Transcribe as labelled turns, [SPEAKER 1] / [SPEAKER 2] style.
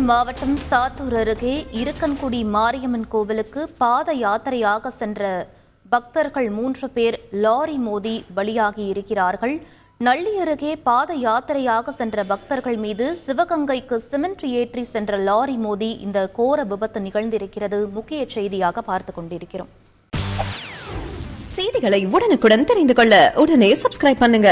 [SPEAKER 1] சேலம் மாவட்டம் சாத்தூர் அருகே இருக்கன்குடி மாரியம்மன் கோவிலுக்கு பாத யாத்திரையாக சென்ற பக்தர்கள் 3 பேர் லாரி மோதி பலியாகி இருக்கிறார்கள். நள்ளி அருகே பாத யாத்திரையாக சென்ற பக்தர்கள் மீது சிவகங்கைக்கு சிமெண்ட் ஏற்றி சென்ற லாரி மோதி இந்த கோர விபத்து நிகழ்ந்திருக்கிறது. முக்கிய செய்தியாக பார்த்துக் கொண்டிருக்கிறோம்.
[SPEAKER 2] செய்திகளை உடனுக்குடன் தெரிந்து கொள்ள உடனே சப்ஸ்கிரைப் பண்ணுங்க.